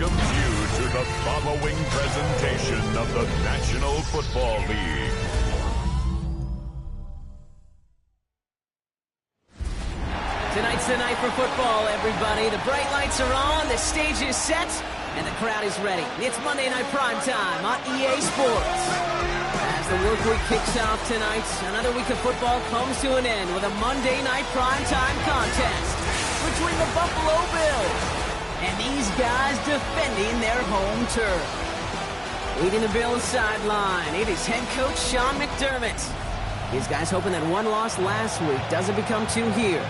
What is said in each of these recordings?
welcomes you to the following presentation of the National Football League. Tonight's the night for football, everybody. The bright lights are on, the stage is set, and the crowd is ready. It's Monday Night Primetime on EA Sports. As the work week kicks off tonight, another week of football comes to an end with a Monday Night Primetime contest between the Buffalo Bills and these guys defending their home turf. Leading the Bills sideline, it is head coach Sean McDermott. These guys hoping that one loss last week doesn't become two here.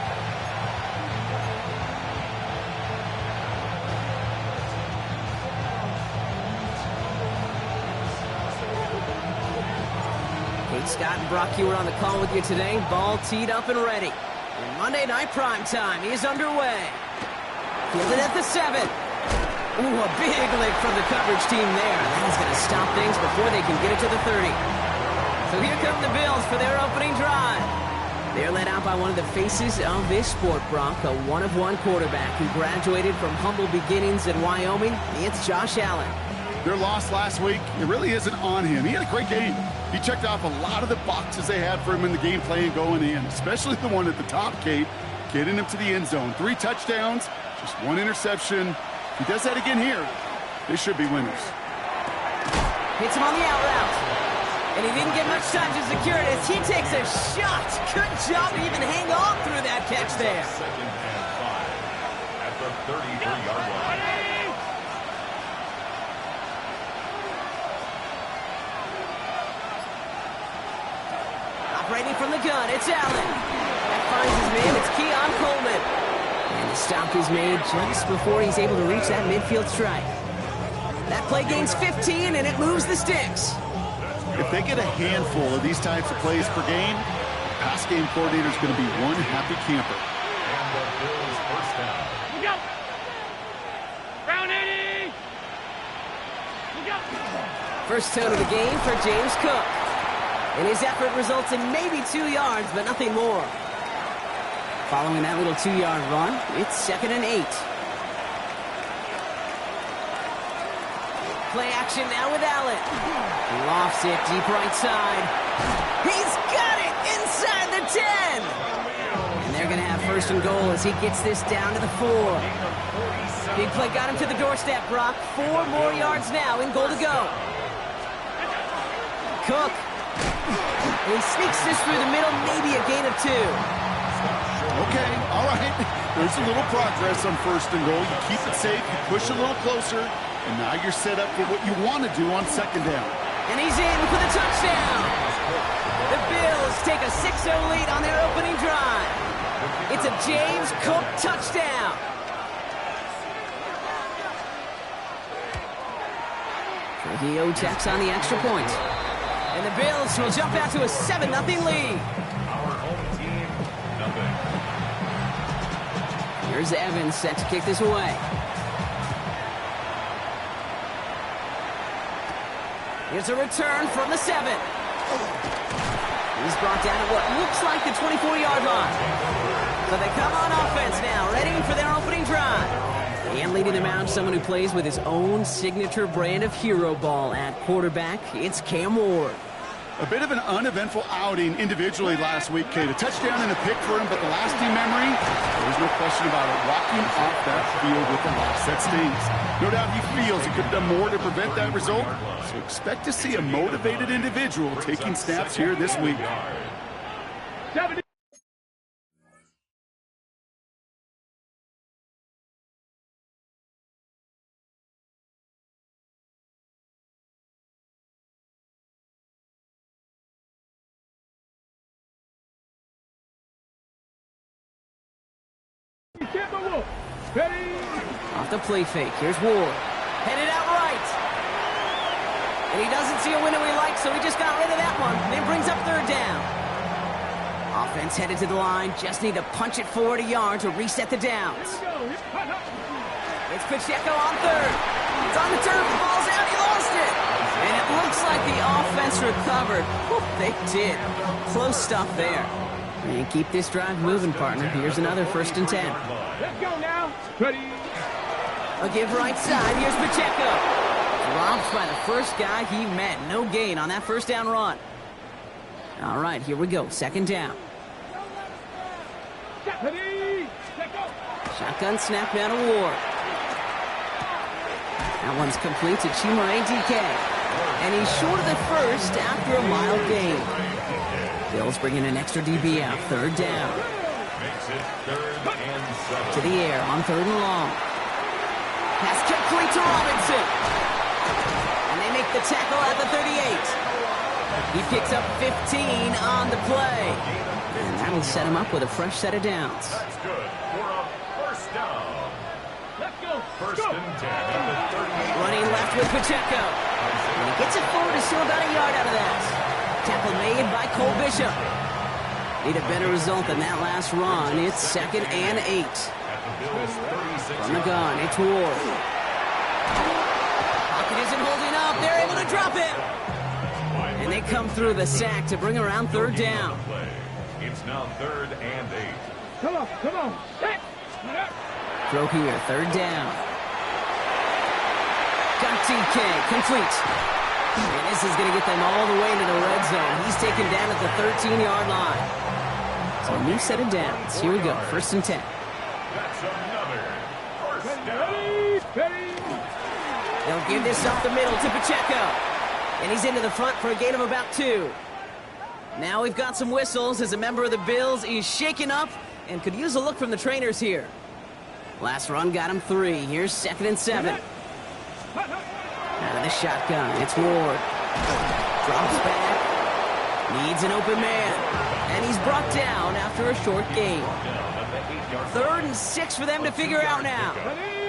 Kate Scott and Brock Hewer on the call with you today. Ball teed up and ready. And Monday Night Primetime is underway. Fielded at the 7. Ooh, a big lick from the coverage team there. That is going to stop things before they can get it to the 30. So here come the Bills for their opening drive. They're led out by one of the faces of this sport, Brock, a one-of-one quarterback who graduated from humble beginnings in Wyoming. It's Josh Allen. Their loss last week, it really isn't on him. He had a great game. He checked off a lot of the boxes they had for him in the game plan going in, especially the one at the top, Kate, getting him to the end zone. 3 touchdowns, just 1 interception. If he does that again here, they should be winners. Hits him on the out route. And he didn't get much time to secure it as he takes a shot. Good job to even hang on through that catch there. Second and 5 at the 33-yard line. Operating from the gun, it's Allen. That finds his man, it's Keon Coleman. And the stop is made just before he's able to reach that midfield strike. That play gains 15, and it moves the sticks. If they get a handful of these types of plays per game, the pass game coordinator is going to be one happy camper. And the Bills first down. Look out! Round 80! Look out! First tone of the game for James Cook. And his effort results in maybe 2 yards, but nothing more. Following that little 2-yard run, it's 2nd and 8. Play action now with Allen. He lofts it deep right side. He's got it inside the 10. And they're going to have 1st and goal as he gets this down to the 4. Big play got him to the doorstep, Brock. 4 more yards now in goal to go. Cook. He sneaks this through the middle, maybe a gain of 2. Okay, all right. There's a little progress on 1st and goal. You keep it safe, you push a little closer, and now you're set up for what you want to do on 2nd down. And he's in for the touchdown. The Bills take a 6-0 lead on their opening drive. It's a James Cook touchdown. Trujillo checks on the extra point. And the Bills will jump out to a 7-0 lead. Our home team, nothing. Here's Evans set to kick this away. Here's a return from the 7. He's brought down at what looks like the 24-yard line. So they come on offense now, ready for their opening drive. And leading them out, someone who plays with his own signature brand of hero ball at quarterback, it's Cam Ward. A bit of an uneventful outing individually last week, Kate. A touchdown and a pick for him, but the lasting memory, there's no question about it. Walking off that field with a loss, that stings. No doubt he feels he could have done more to prevent that result, so expect to see a motivated individual taking snaps here this week. Off the play fake, here's Ward. Headed out right. And he doesn't see a window he likes, so he just got rid of that one. Then brings up 3rd down. Offense headed to the line. Just need to punch it forward a yard to reset the downs. It's Pacheco on 3rd. It's on the turf. The ball's out. He lost it. And it looks like the offense recovered. Whew, they did. Close stuff there. And keep this drive moving, partner. Here's another 1st and 10. Let's go now. Ready. A give right side. Here's Pacheco. Dropped by the first guy he met. No gain on that first down run. All right, here we go. Second down. Shotgun snap down to Ward. That one's complete to Chimere DK. And he's short of the first after a mild gain. Bills bringing an extra DB out. Third down. To the air on third and long. Pass complete to Robinson. And they make the tackle at the 38. He picks up 15 on the play. And that'll set him up with a fresh set of downs. That's good for a first down. Let's go. First and 10 at the 38. Running left with Pacheco. And he gets it forward to still about a yard out of that. Tackle made by Cole Bishop. Need a better result than that last run. It's 2nd and 8. From the gun, it's Ward. Pocket isn't holding up. They're able to drop it. And they come through the sack to bring around third down. It's now 3rd and 8. Come on, come on. Throw here, third down. Got DK, complete. And this is going to get them all the way into the red zone. He's taken down at the 13-yard line. So a new set of downs. Here we go, 1st and 10. That's another first down. They'll give this up the middle to Pacheco. And he's into the front for a gain of about 2. Now we've got some whistles as a member of the Bills is shaken up and could use a look from the trainers here. Last run got him 3. Here's 2nd and 7. Out of the shotgun, it's Ward. Drops back. Needs an open man. And he's brought down after a short gain. 3rd and 6 for them to figure out now.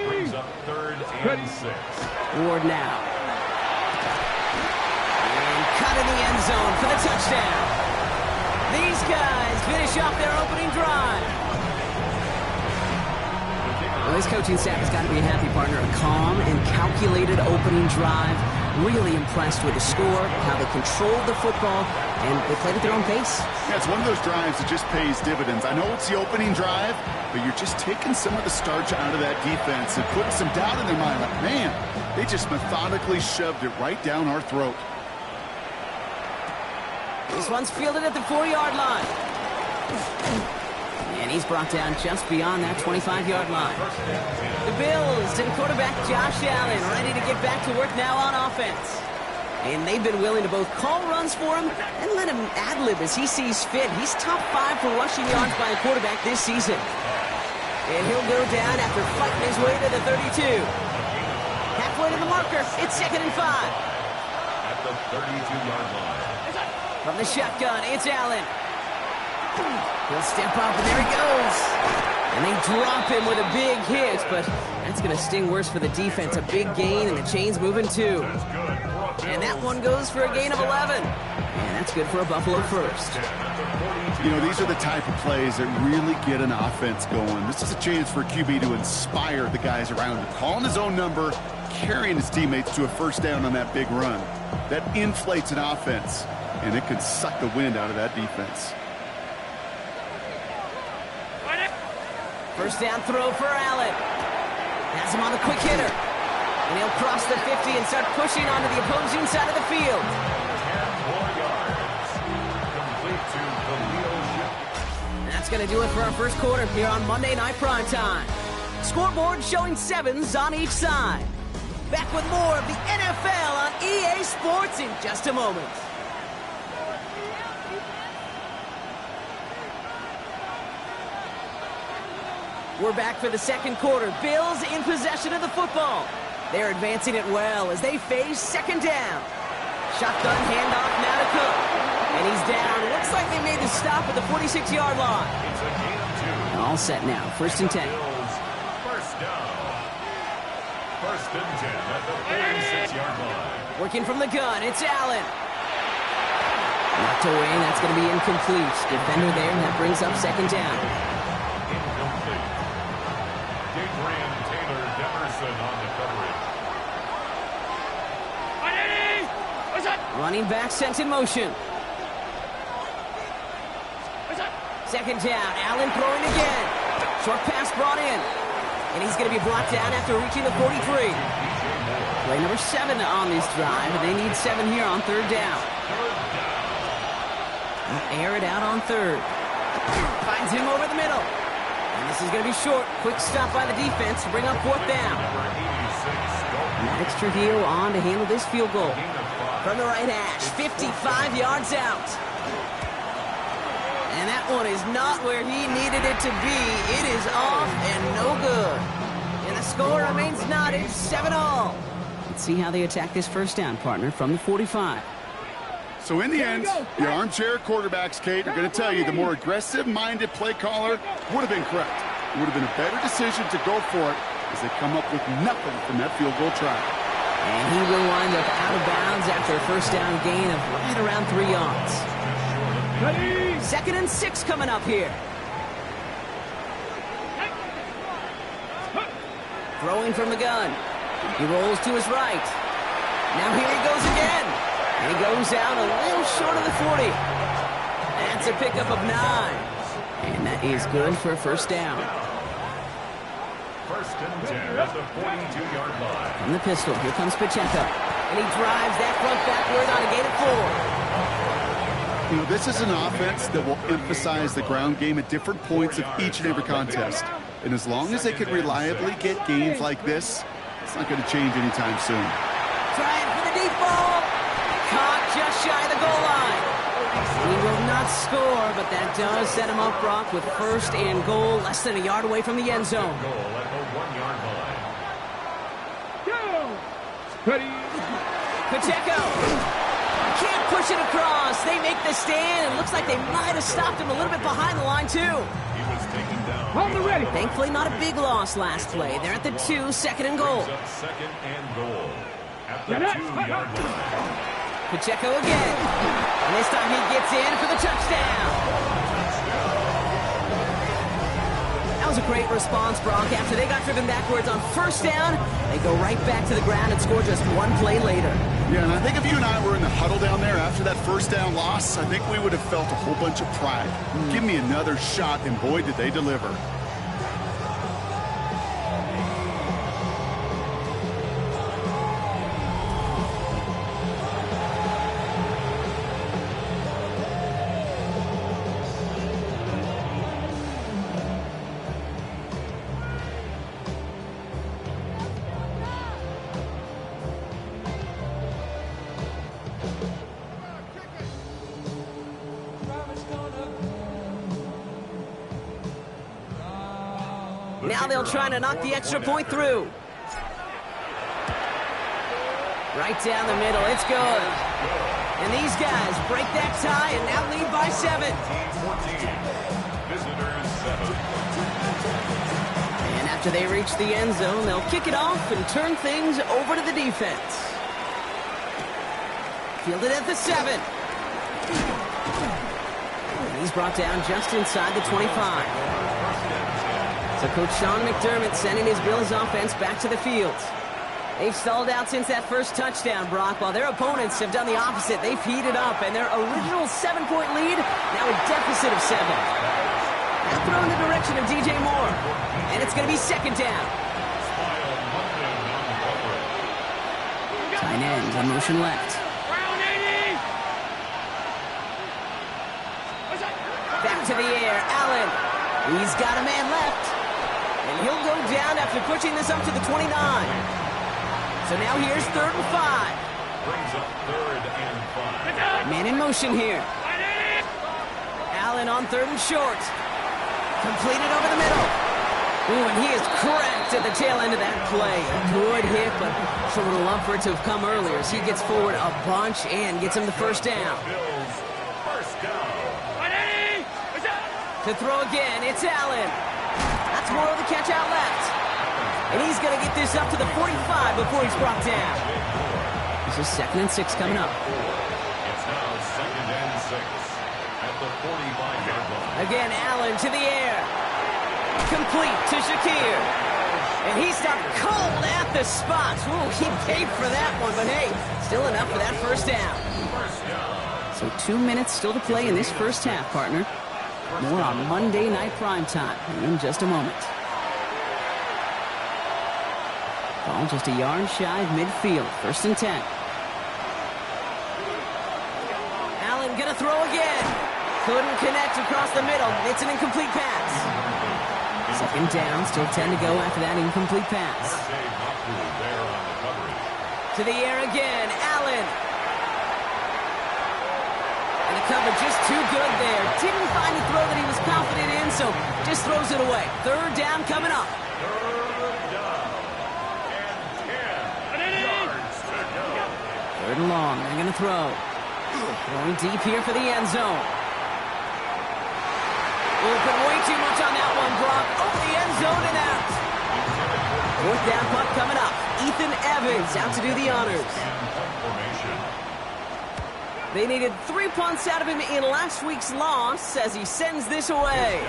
Brings up 3rd and 6. Ward now. And cut in the end zone for the touchdown. These guys finish off their opening drive. Well, this coaching staff has got to be a happy partner. A calm and calculated opening drive. Really impressed with the score, how they controlled the football, and they played at their own pace. Yeah, it's one of those drives that just pays dividends. I know it's the opening drive, but you're just taking some of the starch out of that defense and putting some doubt in their mind. Like, man, they just methodically shoved it right down our throat. This one's fielded at the 4-yard line. And he's brought down just beyond that 25-yard line. The Bills and quarterback Josh Allen ready to get back to work now on offense. And they've been willing to both call runs for him and let him ad-lib as he sees fit. He's top 5 for rushing yards by a quarterback this season. And he'll go down after fighting his way to the 32. Halfway to the marker, it's 2nd and 5. At the 32-yard line. From the shotgun, it's Allen. He'll step up, and there he goes. And they drop him with a big hit, but that's going to sting worse for the defense. A big gain, and the chain's moving too. And that one goes for a gain of 11. And that's good for a Buffalo first. You know, these are the type of plays that really get an offense going. This is a chance for a QB to inspire the guys around him. Calling his own number, carrying his teammates to a first down on that big run. That inflates an offense, and it can suck the wind out of that defense. First down throw for Allen. Has him on the quick hitter. And he'll cross the 50 and start pushing onto the opposing side of the field. 10 more yards. Complete to Khalil Shepard. And that's going to do it for our first quarter here on Monday Night Primetime. Scoreboard showing 7s on each side. Back with more of the NFL on EA Sports in just a moment. We're back for the second quarter. Bills in possession of the football. They're advancing it well as they face 2nd down. Shotgun handoff now to Cook. And he's down. Looks like they made the stop at the 46-yard line. It's a gain of 2. All set now. 1st and 10. Bills, first down. 1st and 10 at the 46-yard line. Working from the gun. It's Allen. Knocked away. That's going to be incomplete. Defender there, and that brings up 2nd down. Incomplete. Adrian Taylor Demerson on the coverage. Running back sent in motion. 2nd down. Allen throwing again. Short pass brought in. And he's going to be brought down after reaching the 43. Play number 7 on this drive, and they need 7 here on third down. They'll air it out on third. Finds him over the middle. And this is going to be short. Quick stop by the defense to bring up fourth down. Maddox Trujillo on to handle this field goal. From the right hash, 55 yards out. And that one is not where he needed it to be. It is off and no good. And the score remains knotted, 7-all. Let's see how they attack this first down, partner, from the 45. So in the end, the armchair quarterbacks, Kate, are going to tell you the more aggressive-minded play caller would have been correct. It would have been a better decision to go for it as they come up with nothing from that field goal try. And he will wind up out of bounds after a first down gain of right around 3 yards. 2nd and 6 coming up here. Throwing from the gun. He rolls to his right. Now here he goes again. And he goes out a little short of the 40. That's a pickup of 9. And that is good for a first down. First and 10 at the 42-yard line. From the pistol, here comes Pacheco. And he drives that front backward on a gain of 4. You know, this is an offense that will emphasize the ground game at different points of each and every contest. And as long as they can reliably get gains like this, it's not going to change anytime soon. Trying for the deep ball. Caught just shy of the goal line. He will not score, but that does set him up, Brock, with first and goal, less than a yard away from the end zone. Goal at the 1-yard line. Ready. Pacheco can't push it across. They make the stand. It looks like they might have stopped him a little bit behind the line, too. He was taken down. On the ready. Thankfully, not a big loss last play. They're at the 2, 2nd and goal. Brings up 2nd and goal at the 2-yard line. Pacheco again. And this time he gets in for the touchdown. That was a great response, Brock. After they got driven backwards on first down, they go right back to the ground and score just one play later. Yeah, and I think if you and I were in the huddle down there after that first down loss, I think we would have felt a whole bunch of pride. Give me another shot, and boy, did they deliver. Now they'll try to knock the extra point through. Right down the middle. It's good. And these guys break that tie and now lead by 7. Visitors 7. And after they reach the end zone, they'll kick it off and turn things over to the defense. Fielded at the 7. And he's brought down just inside the 25. So Coach Sean McDermott sending his Bills offense back to the field. They've stalled out since that first touchdown, Brock, while their opponents have done the opposite. They've heated up, and their original 7-point lead, now a deficit of 7. Now throw in the direction of DJ Moore, and it's going to be 2nd down. Tight end on motion left. Back to the air, Allen. He's got a man left. And he'll go down after pushing this up to the 29. So now here's 3rd and 5. Brings up 3rd and 5. Man in motion here. Allen on 3rd and short. Completed over the middle. Ooh, and he is cracked at the tail end of that play. A good hit, but sure would have loved for it to have come earlier as he gets forward a bunch and gets him the first down. Bills, first down. To throw again, it's Allen. That's more of the catch out left. And he's going to get this up to the 45 before he's brought down. This is 2nd and 6 coming up. It's now 2nd and 6 at the 45-yard line. Again, Allen to the air. Complete to Shakir. And he stopped cold at the spot. Ooh, he paid for that one, but hey, still enough for that first down. So 2 minutes still to play in this first half, partner. More on Monday Night Primetime in just a moment. Ball just a yard shy of midfield. 1st and 10. Allen gonna throw again. Couldn't connect across the middle. It's an incomplete pass. 2nd down, still 10 to go after that incomplete pass. To the air again, Allen. And the cover just too good there. Didn't find a throw that he was confident in, so just throws it away. 3rd down coming up. 3rd and long, they're going to throw. Throwing deep here for the end zone. Open way too much on that one, Brock. Over the end zone and out. 4th down punt coming up. Ethan Evans out to do the honors. They needed 3 punts out of him in last week's loss as he sends this away.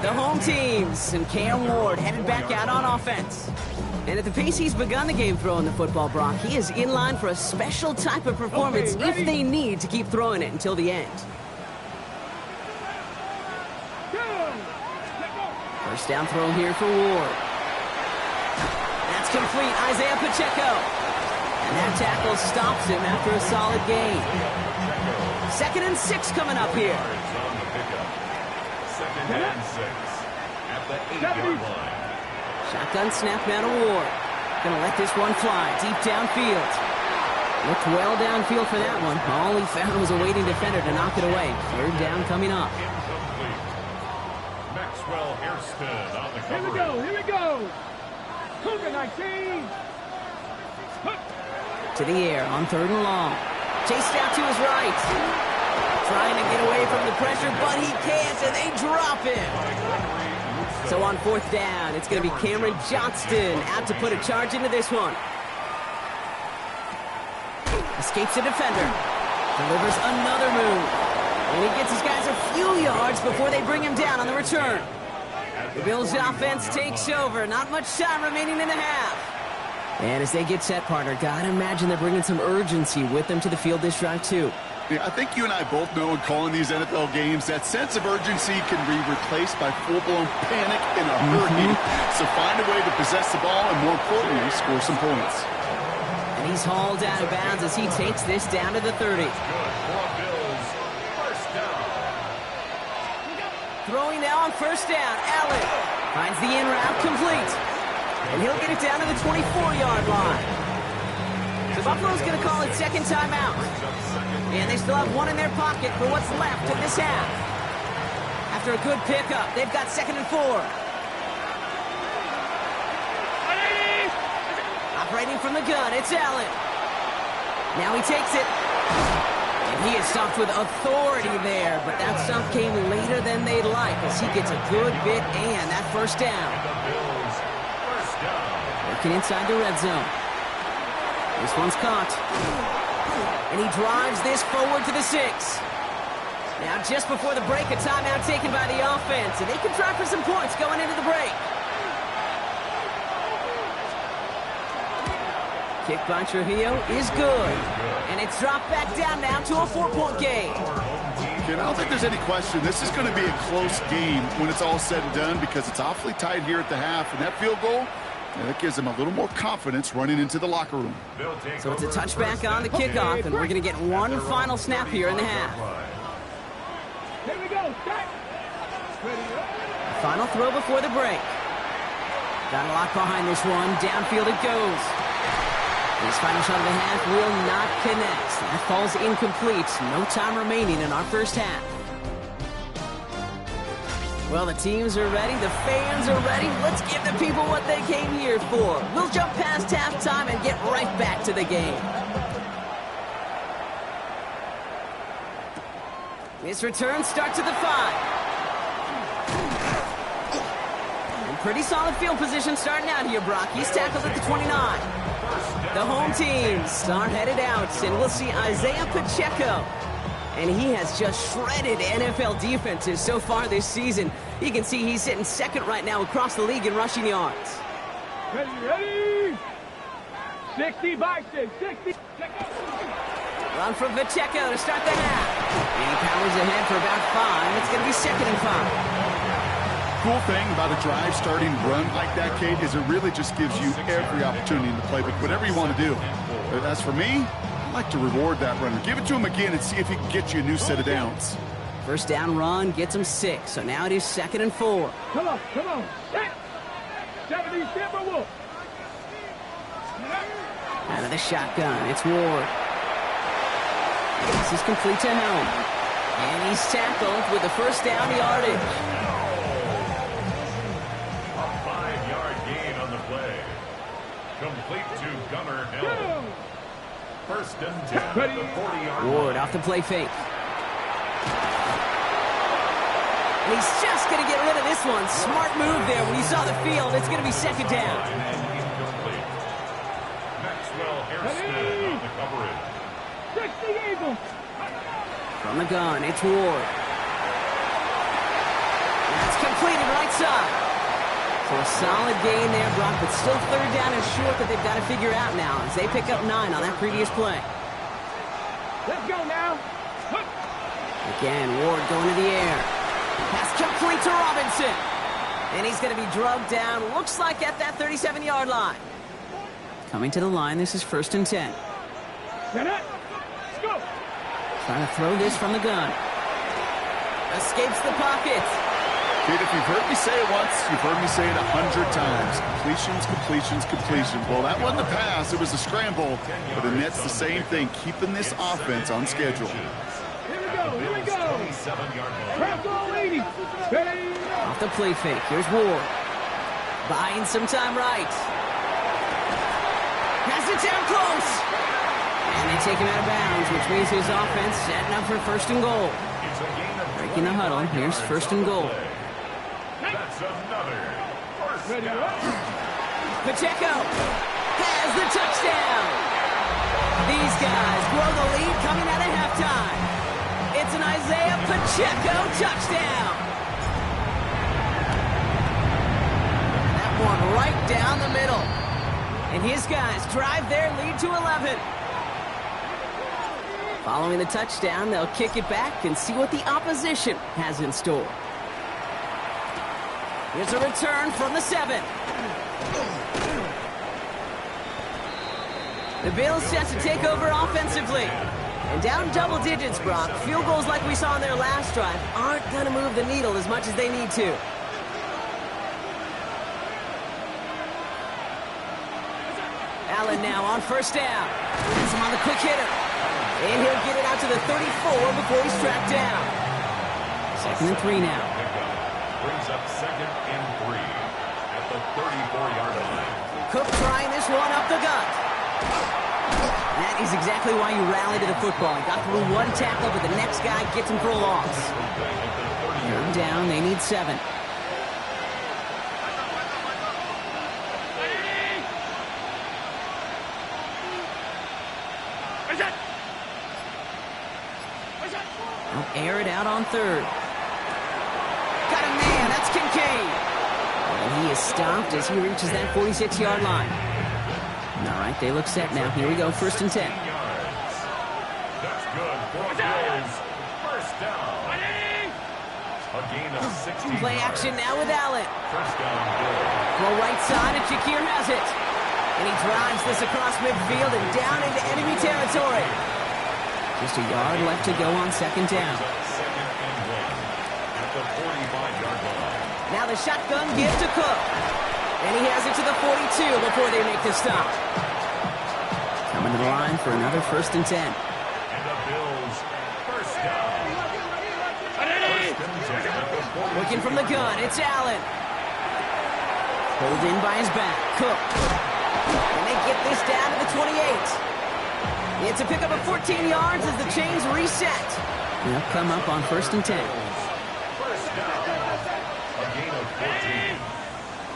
The home teams and Cam Ward headed back out on offense. And at the pace he's begun the game throwing the football, Brock, he is in line for a special type of performance if they need to keep throwing it until the end. 1st down throw here for Ward. That's complete. Isaiah Pacheco. And that tackle stops him after a solid gain. 2nd and 6 coming up here. 2nd and 6 at the 8-yard line. Shotgun snap now to Ward. Gonna let this one fly deep downfield. Looked well downfield for that one. All he found was a waiting defender to knock it away. 3rd down coming up. Maxwell Hairston on the coverage. Here we go. Cougar 19. To the air on 3rd and long. Chased out to his right. Trying to get away from the pressure, but he can't, and they drop him. So on 4th down, it's going to be Cameron Johnston out to put a charge into this one. Escapes a defender. Delivers another move. And he gets his guys a few yards before they bring him down on the return. The Bills' offense takes over. Not much time remaining in the half. And as they get set, partner, gotta imagine they're bringing some urgency with them to the field this drive, too. Yeah, I think you and I both know in calling these NFL games that sense of urgency can be replaced by full-blown panic in a hurry. So find a way to possess the ball and, more importantly, score some points. And he's hauled out of bounds as he takes this down to the 30. Throwing now on 1st down. Allen finds the in route complete. And he'll get it down to the 24-yard line. So Buffalo's going to call it 2nd timeout. And they still have one in their pocket for what's left of this half. After a good pickup, they've got 2nd and 4. Operating from the gun, it's Allen. Now he takes it. And he is stopped with authority there, but that stop came later than they'd like as he gets a good bit and that 1st down. Working inside the red zone. This one's caught. And he drives this forward to the 6. Now just before the break, a timeout taken by the offense, and they can try for some points going into the break. Kick by Trujillo is good. And it's dropped back down now to a 4-point game. I don't think there's any question. This is going to be a close game when it's all said and done because it's awfully tight here at the half. And that field goal, that gives them a little more confidence running into the locker room. So it's a touchback on the kickoff, and we're going to get one final snap here in the half. Here we go. Final throw before the break. Got a lot behind this one. Downfield it goes. His final shot of the half will not connect. That falls incomplete. No time remaining in our first half. Well, the teams are ready. The fans are ready. Let's give the people what they came here for. We'll jump past halftime and get right back to the game. This return starts at the 5. And pretty solid field position starting out here, Brock. He's tackled at the 29. The home teams are headed out, and we'll see Isaiah Pacheco. And he has just shredded NFL defenses so far this season. You can see he's sitting 2nd right now across the league in rushing yards. Ready? 60 by 6, 60. Run from Pacheco to start the half. And he powers ahead for about 5. It's going to be 2nd and 5. cool thing about a drive starting run like that, Kate, is it really just gives you every opportunity in the playbook, whatever you want to do. As for me, I like to reward that runner. Give it to him again and see if he can get you a new set of downs. First down run gets him 6, so now it is 2nd and 4. Come on. Hit. 70 Timberwolves. Out of the shotgun, it's Ward. This is complete to Helm. And he's tackled with the first down yardage. A 5-yard gain on the play. Complete to Gunnar Hill. First and 10 at the 40-yard line. Ward off the play fake. And he's just going to get rid of this one. Smart move there when he saw the field. It's going to be 2nd down. And incomplete. Maxwell Hairston on the coverage. 60 Eagles. From the gun, it's Ward. That's completed right side. So a solid gain there, Brock, but still 3rd down and short that they've got to figure out now as they pick up 9 on that previous play. Let's go now. Again, Ward going to the air. Pass complete to Robinson. And he's going to be drugged down, looks like at that 37-yard line. Coming to the line, this is 1st and 10. Let's go. Trying to throw this from the gun. Escapes the pocket. Kate, if you've heard me say it once, you've heard me say it 100 times. Completions. Well, that wasn't a pass. It was a scramble. But the Nets, the same thing, keeping this offense on schedule. Here we go. Press all 80. Off the play fake. Here's Ward. Buying some time right. Has it down close. And they take him out of bounds, which means his offense setting up for 1st and goal. Breaking the huddle. Here's 1st and goal. That's another first down. Pacheco has the touchdown. These guys grow the lead coming out of halftime. It's an Isaiah Pacheco touchdown. That one right down the middle. And his guys drive their lead to 11. Following the touchdown, they'll kick it back and see what the opposition has in store. Here's a return from the 7. The Bills set to take over offensively. And down double digits, Brock. Field goals like we saw in their last drive aren't going to move the needle as much as they need to. Allen now on 1st down. Has him on the quick hitter. And he'll get it out to the 34 before he's tracked down. 2nd and 3 now. Brings up 2nd and 3 at the 34-yard line. Cook trying this one up the gut. That is exactly why you rally to the football. He got through one tackle, but the next guy gets him for a loss. 3rd down, they need 7. They'll air it out on 3rd. Got a man, that's Kincaid. And he is stopped as he reaches that 46-yard line. All right, they look set now. Here we go, 1st and 10. That's good for Bills. First down. A gain of 16 Play action now with Allen. First down, Bills. Throw right side, and Shakir has it. And he drives this across midfield and down into enemy territory. Just a yard left to go on 2nd down. 2nd and 1 at the 45-yard line. Now the shotgun give to Cook. And he has it to the 42 before they make the stop. Coming to the line for another 1st and 10. And the Bills first down. First and 10 at the 42. Looking from the gun, it's Allen. Pulled in by his back, Cook. And they get this down to the 28. It's a pickup of 14 yards as the chains reset. They'll come up on 1st and 10. First down. A gain of 14.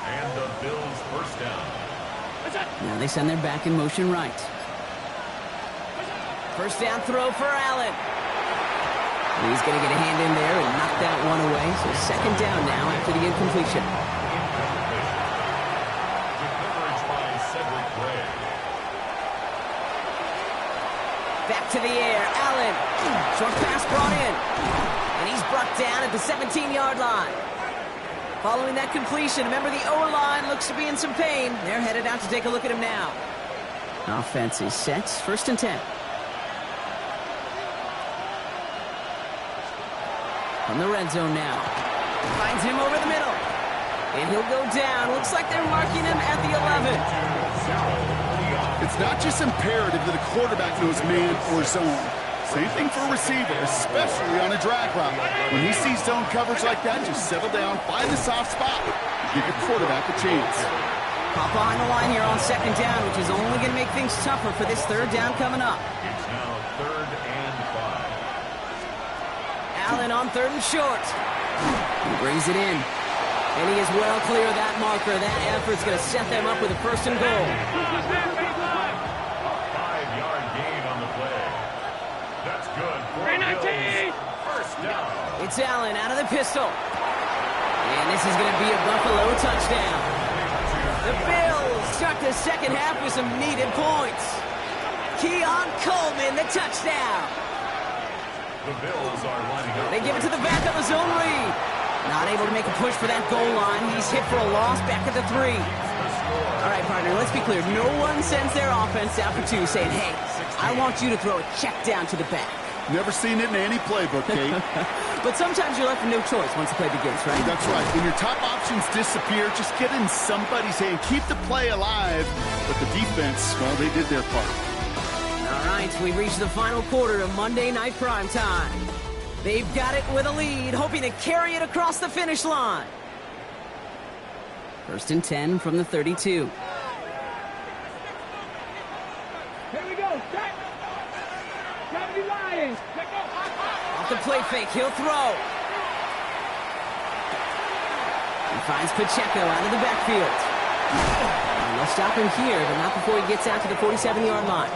And the Bills first down. Now they send their back in motion right. First down throw for Allen. He's going to get a hand in there and knock that one away. So 2nd down now after the incompletion. Coverage by Cedric Gray. Back to the air, Allen. Short pass brought in. And he's brought down at the 17-yard line. Following that completion, remember the O-line looks to be in some pain. They're headed out to take a look at him now. Offense is set. 1st and 10. From the red zone now. Finds him over the middle. And he'll go down. Looks like they're marking him at the 11. It's not just imperative that a quarterback knows man or zone. Same thing for a receiver, especially on a drag route. When he sees zone coverage like that, just settle down, find the soft spot, give your quarterback a chance. Pop behind the line here on 2nd down, which is only going to make things tougher for this 3rd down coming up. It's now 3rd and 5. Allen on 3rd and short. He brings it in. And he is well clear of that marker. That effort's going to set them up with a 1st and goal. It's Allen out of the pistol. And this is going to be a Buffalo touchdown. The Bills start the 2nd half with some needed points. Keon Coleman, the touchdown. The Bills are lining up. They give it to the back of the zone read. Not able to make a push for that goal line. He's hit for a loss back at the 3. All right, partner, let's be clear. No one sends their offense out for 2 saying, hey, I want you to throw a check down to the back. Never seen it in any playbook, Kate. But sometimes you're left with no choice once the play begins, right? That's right. When your top options disappear, just get in somebody's hand. Keep the play alive. But the defense, well, they did their part. All right, we've reached the final quarter of Monday Night Primetime. They've got it with a lead, hoping to carry it across the finish line. 1st and 10 from the 32. Here we go. Lions. Off the play fake, he'll throw. He finds Pacheco out of the backfield. And they'll stop him here, but not before he gets out to the 47-yard line.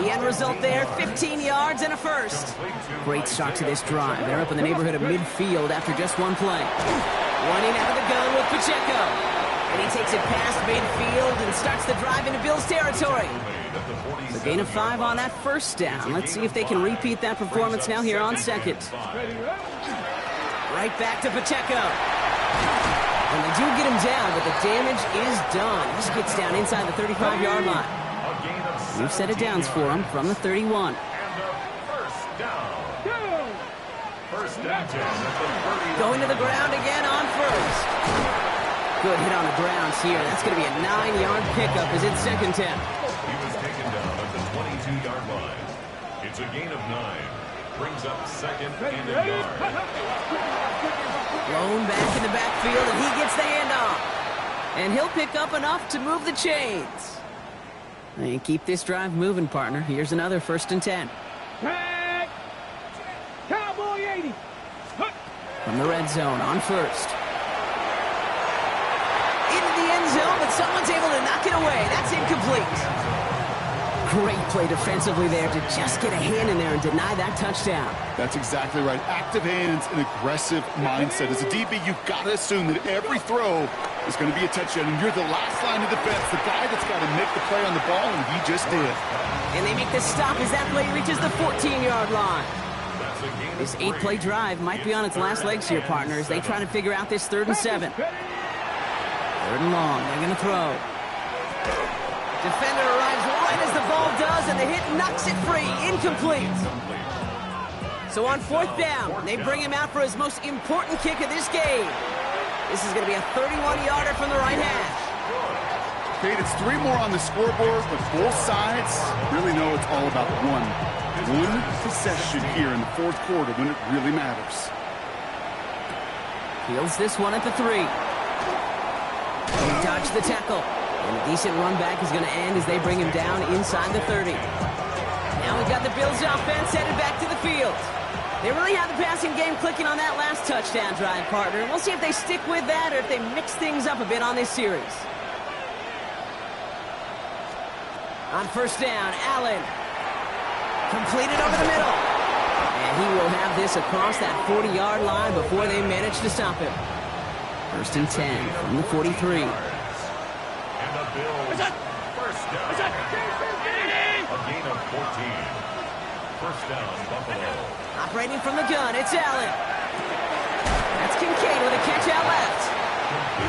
The end result there, 15 yards and a 1st. Great start to this drive. They're up in the neighborhood of midfield after just 1 play. Running out of the gun with Pacheco. And he takes it past midfield and starts the drive into Bills territory. So gain of 5 on that 1st down. Let's see if they can repeat that performance now here on 2nd. Right back to Pacheco. And they do get him down, but the damage is done. This gets down inside the 35-yard line. New set of downs for him from the 31. Going to the ground again on 1st. Good hit on the ground here. That's going to be a 9-yard pickup as it's 2nd 10. He was taken down at the 22-yard line. It's a gain of 9. Brings up 2nd and a yard. Blown back in the backfield, and he gets the handoff. And he'll pick up enough to move the chains. And keep this drive moving, partner. Here's another 1st and 10. Cowboy 80. From the red zone on 1st. Into the end zone, but someone's able to knock it away. That's incomplete. Great play defensively there to just get a hand in there and deny that touchdown. That's exactly right. Active hands and aggressive mindset. As a DB, you've got to assume that every throw is going to be a touchdown, and you're the last line of defense, the guy that's got to make the play on the ball, and he just did. And they make the stop as that play reaches the 14-yard line. This 8-play drive might be on its last legs here, partners. They try to figure out this 3rd and 7. 3rd and long. They're going to throw. Defender arrives right as the ball does, and the hit knocks it free. Incomplete. So on 4th down, they bring him out for his most important kick of this game. This is going to be a 31-yarder from the right hash. Kate, it's 3 more on the scoreboard, but both sides really know it's all about one possession here in the 4th quarter when it really matters. Fields this one at the 3. He dodged the tackle. And a decent run back is going to end as they bring him down inside the 30. Now we've got the Bills offense headed back to the field. They really have the passing game clicking on that last touchdown drive, partner. We'll see if they stick with that or if they mix things up a bit on this series. On 1st down, Allen. Completed over the middle. And he will have this across that 40-yard line before they manage to stop him. 1st and 10 from the 43. Bills, 1st down. A gain of 14. 1st down, Buffalo. Operating from the gun, it's Allen. That's Kincaid with a catch out left.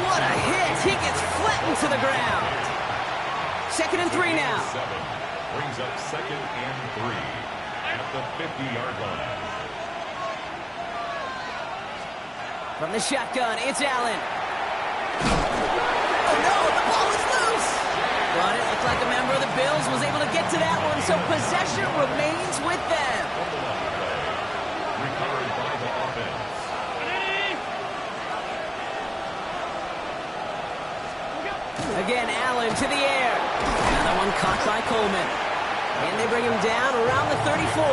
What a hit. He gets flattened to the ground. 2nd and 3 now. Brings up 2nd and 3 at the 50-yard line. From the shotgun, it's Allen. Oh no, the ball is loose. But it looked like a member of the Bills was able to get to that one, so possession remains with them. Recovered by the offense. Again, Allen to the air. Another one caught by Coleman. And they bring him down around the 34.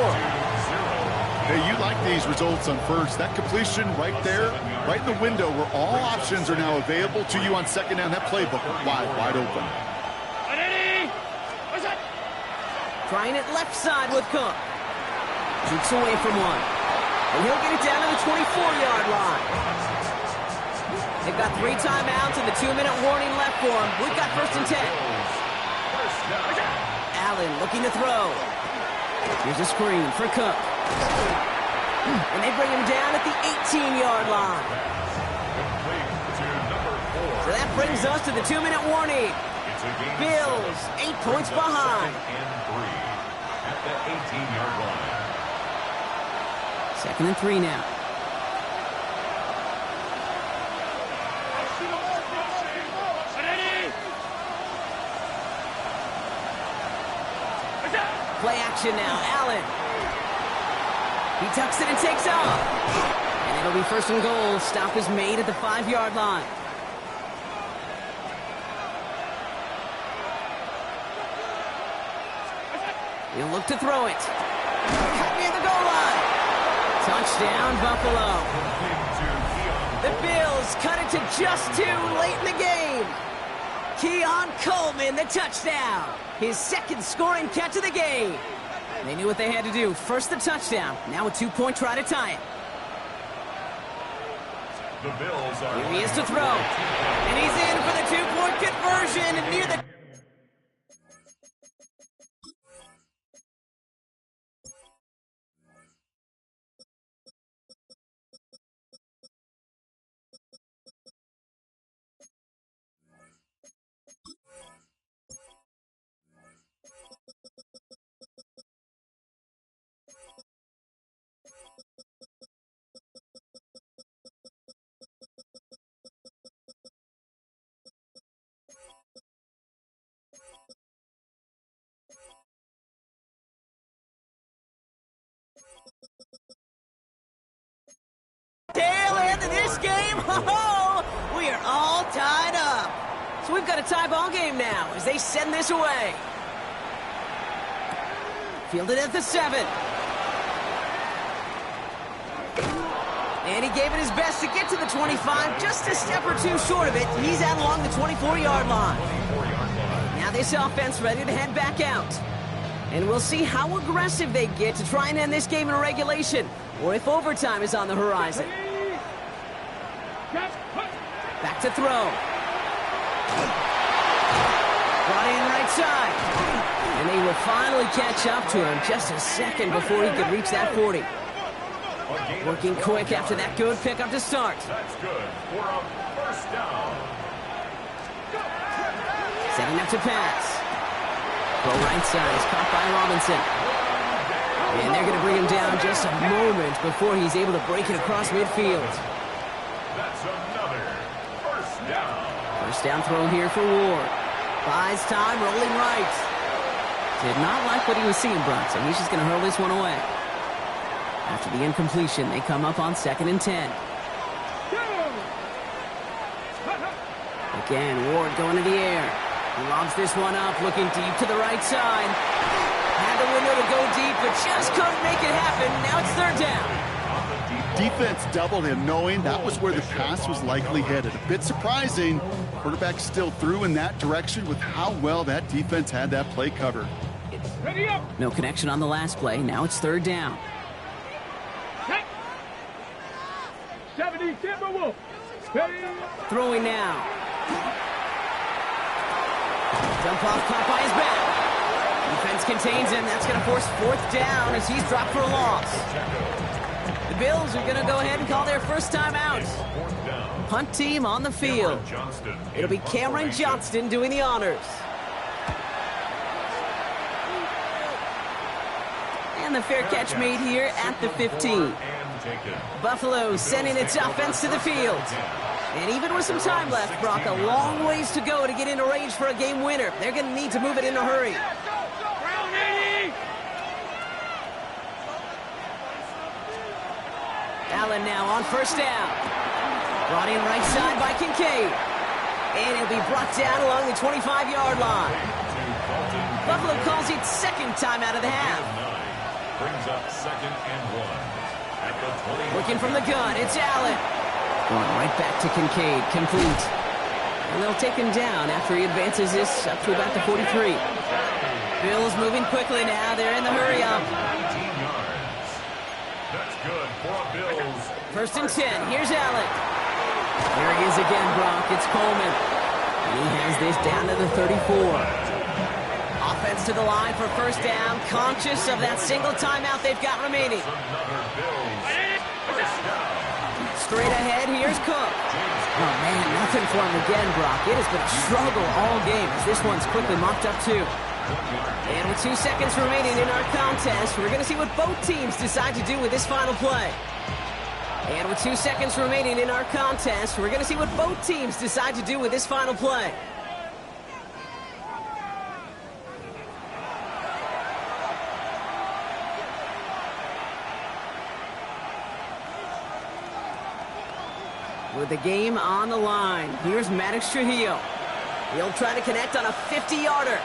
Hey, you like these results on first. That completion right there, right in the window where all options are now available to you on 2nd down. That playbook wide open. Trying it left side with Cook. Keeps away from one. And he'll get it down to the 24-yard line. They've got 3 timeouts and the 2-minute warning left for him. We've got 1st and 10. Allen looking to throw. Here's a screen for Cook. And they bring him down at the 18-yard line. So that brings us to the 2-minute warning. Bills 8 points behind. At the 18-yard line. 2nd and 3 now. Play action now, Allen. He tucks it and takes off. And it'll be 1st and goal. Stop is made at the 5-yard line. He'll look to throw it. Cut near the goal line. Touchdown, Buffalo. The Bills cut it to just 2 late in the game. Keon Coleman, the touchdown. His 2nd scoring catch of the game. They knew what they had to do. First the touchdown. Now a 2-point try to tie it. The Bills are Here he is to throw. And he's in for the 2-point conversion near the... tail end of this game. Oh, we are all tied up. So we've got a tie ball game now as they send this away. Fielded at the 7. And he gave it his best to get to the 25, just a step or 2 short of it. He's out along the 24-yard line. Now this offense ready to head back out. And we'll see how aggressive they get to try and end this game in regulation, or if overtime is on the horizon. Back to throw. Brought in right side. And they will finally catch up to him just a second before he could reach that 40. Working quick after that good pickup to start. That's good for a 1st down. Setting up to pass. Go right side is caught by Robinson. And they're going to bring him down just a moment before he's able to break it across midfield. That's another 1st down. 1st down throw here for Ward. Buys time, rolling right. Did not like what he was seeing, Bronson. He's just going to hurl this one away. After the incompletion, they come up on 2nd and 10. Again, Ward going to the air. He lobs this one up, looking deep to the right side. Had the window to go deep, but just couldn't make it happen. Now it's 3rd down. Defense doubled him, knowing that was where the pass was likely headed. A bit surprising. Quarterback still threw in that direction with how well that defense had that play covered. No connection on the last play. Now it's 3rd down. 70 Timberwolves. Throwing now. Dump off, caught by his back. Defense contains him. That's going to force 4th down as he's dropped for a loss. The Bills are going to go ahead and call their first time out. Fourth down. Punt team on the field. It'll be Cameron Johnston doing the honors. And the fair catch made here at the 15. Buffalo sending its offense to the field. And even with some time left, Brock, a long ways to go to get into range for a game winner. They're going to need to move it in a hurry. Allen now on first down. Brought in right side by Kincaid. And he'll be brought down along the 25-yard line. Buffalo calls it second time out of the half. Brings up 2nd and 1. At the 20. Looking from the gun, it's Allen. Going right back to Kincaid, complete. And they'll take him down after he advances this up to about the 43. Bills moving quickly now. They're in the hurry up. 18 yards. That's good for Bills. 1st and 10. Here's Allen. There he is again, Brock. It's Coleman. And he has this down to the 34. Offense to the line for first down. Conscious of that single timeout they've got remaining. Another Bills. First down. Straight ahead, here's Cook. Oh, man, nothing for him again, Brock. It has been a struggle all game as this one's quickly mopped up, too. And with 2 seconds remaining in our contest, we're going to see what both teams decide to do with this final play. And with 2 seconds remaining in our contest, we're going to see what both teams decide to do with this final play. With the game on the line, here's Maddox Trujillo. He'll try to connect on a 50-yarder.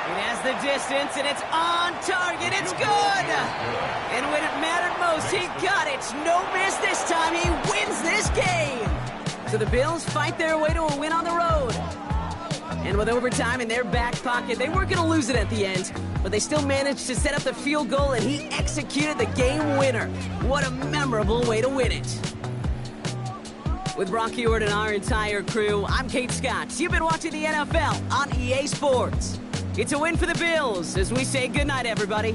It has the distance, and it's on target. It's good! And when it mattered most, he got it. No miss this time. He wins this game. So the Bills fight their way to a win on the road. And with overtime in their back pocket, they weren't going to lose it at the end, but they still managed to set up the field goal, and he executed the game winner. What a memorable way to win it. With Brock Huard and our entire crew, I'm Kate Scott. You've been watching the NFL on EA Sports. It's a win for the Bills as we say goodnight, everybody.